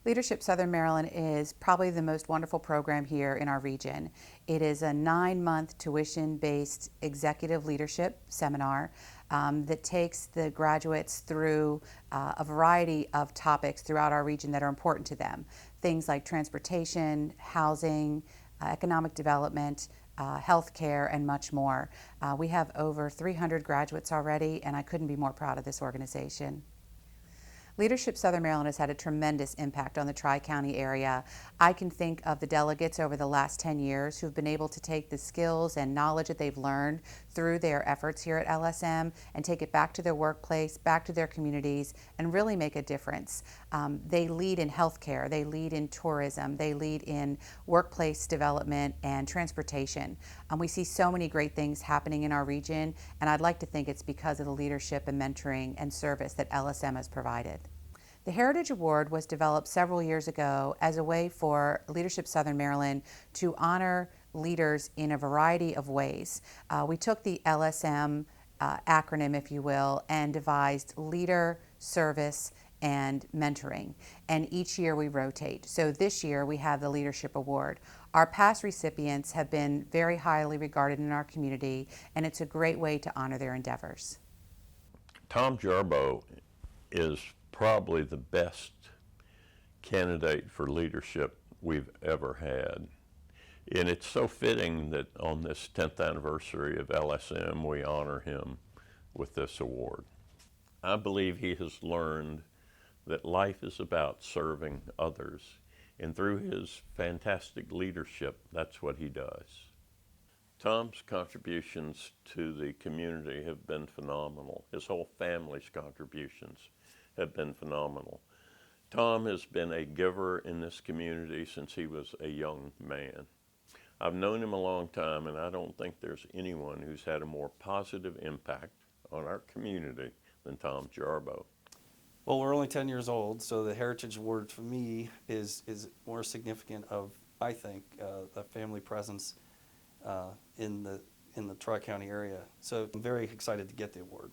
Leadership Southern Maryland is probably the most wonderful program here in our region. It is a 9-month tuition-based executive leadership seminar that takes the graduates through a variety of topics throughout our region that are important to them. Things like transportation, housing, economic development, healthcare, and much more. We have over 300 graduates already, and I couldn't be more proud of this organization. Leadership Southern Maryland has had a tremendous impact on the Tri-County area. I can think of the delegates over the last 10 years who've been able to take the skills and knowledge that they've learned through their efforts here at LSM and take it back to their workplace, back to their communities, and really make a difference. They lead in healthcare, they lead in tourism, they lead in workplace development and transportation. We see so many great things happening in our region, and I'd like to think it's because of the leadership and mentoring and service that LSM has provided. The Heritage Award was developed several years ago as a way for Leadership Southern Maryland to honor leaders in a variety of ways. We took the LSM acronym, if you will, and devised leader, service, and mentoring. And each year we rotate. So this year we have the Leadership Award. Our past recipients have been very highly regarded in our community, and it's a great way to honor their endeavors. Tom Jarboe is probably the best candidate for leadership we've ever had. And it's so fitting that on this 10th anniversary of LSM, we honor him with this award. I believe he has learned that life is about serving others. And through his fantastic leadership, that's what he does. Tom's contributions to the community have been phenomenal. His whole family's contributions have been phenomenal. Tom has been a giver in this community since he was a young man. I've known him a long time, and I don't think there's anyone who's had a more positive impact on our community than Tom Jarboe. Well, we're only 10 years old, so the Heritage Award for me is more significant of, I think, the family presence in the Tri-County area. So I'm very excited to get the award.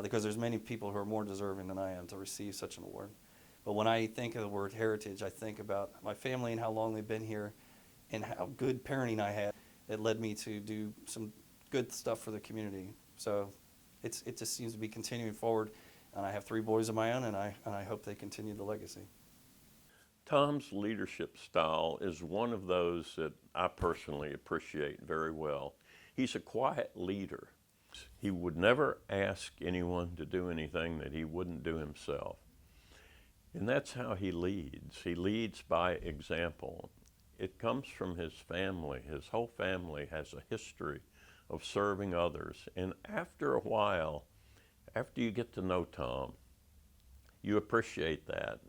Because there's many people who are more deserving than I am to receive such an award. But when I think of the word heritage, I think about my family and how long they've been here and how good parenting I had that led me to do some good stuff for the community. So it just seems to be continuing forward, and I have 3 boys of my own, and I hope they continue the legacy. Tom's leadership style is one of those that I personally appreciate very well. He's a quiet leader. He would never ask anyone to do anything that he wouldn't do himself. And that's how he leads. He leads by example. It comes from his family. His whole family has a history of serving others. And after a while, after you get to know Tom, you appreciate that.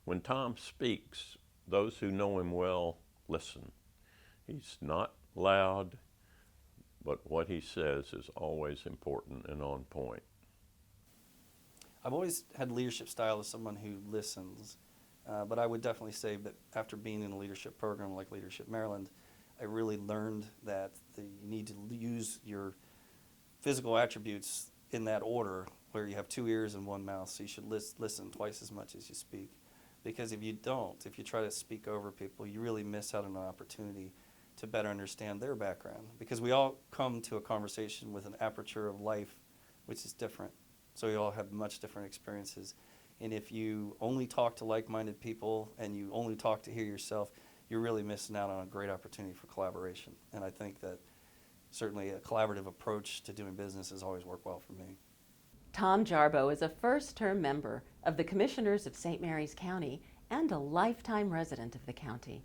When Tom speaks, those who know him well listen. He's not loud, but what he says is always important and on point. I've always had leadership style as someone who listens, but I would definitely say that after being in a leadership program like Leadership Maryland, I really learned that you need to use your physical attributes in that order, where you have 2 ears and 1 mouth, so you should listen twice as much as you speak. Because if you don't, if you try to speak over people, you really miss out on an opportunity to better understand their background. Because we all come to a conversation with an aperture of life which is different. So we all have much different experiences. And if you only talk to like-minded people and you only talk to hear yourself, you're really missing out on a great opportunity for collaboration. And I think that certainly a collaborative approach to doing business has always worked well for me. Tom Jarboe is a first-term member of the Commissioners of St. Mary's County and a lifetime resident of the county.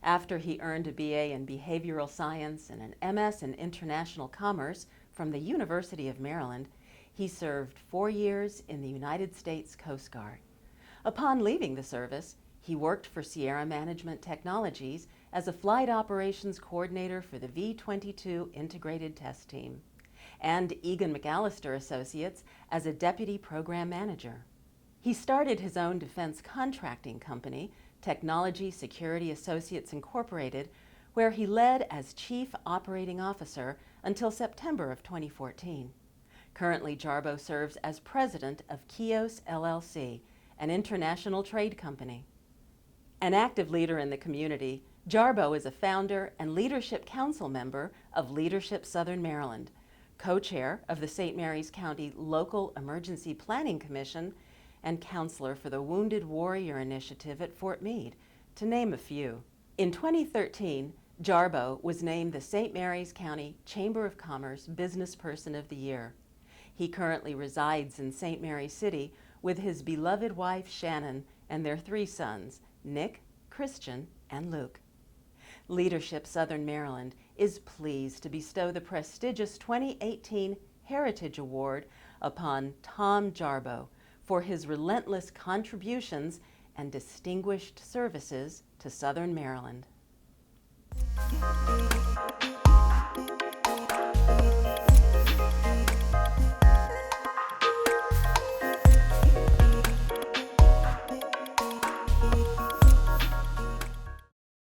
After he earned a BA in Behavioral Science and an MS in International Commerce from the University of Maryland, he served 4 years in the United States Coast Guard. Upon leaving the service, he worked for Sierra Management Technologies as a flight operations coordinator for the V-22 Integrated Test Team, and Egan McAllister Associates as a deputy program manager. He started his own defense contracting company, Technology Security Associates Incorporated, where he led as Chief Operating Officer until September of 2014. Currently, Jarboe serves as president of Kios LLC, an international trade company. An active leader in the community, Jarboe is a founder and leadership council member of Leadership Southern Maryland, co-chair of the St. Mary's County Local Emergency Planning Commission, and counselor for the Wounded Warrior Initiative at Fort Meade, to name a few. In 2013, Jarboe was named the St. Mary's County Chamber of Commerce Business Person of the Year. He currently resides in St. Mary City with his beloved wife Shannon and their 3 sons, Nick, Christian, and Luke. Leadership Southern Maryland is pleased to bestow the prestigious 2018 Heritage Award upon Tom Jarboe for his relentless contributions and distinguished services to Southern Maryland.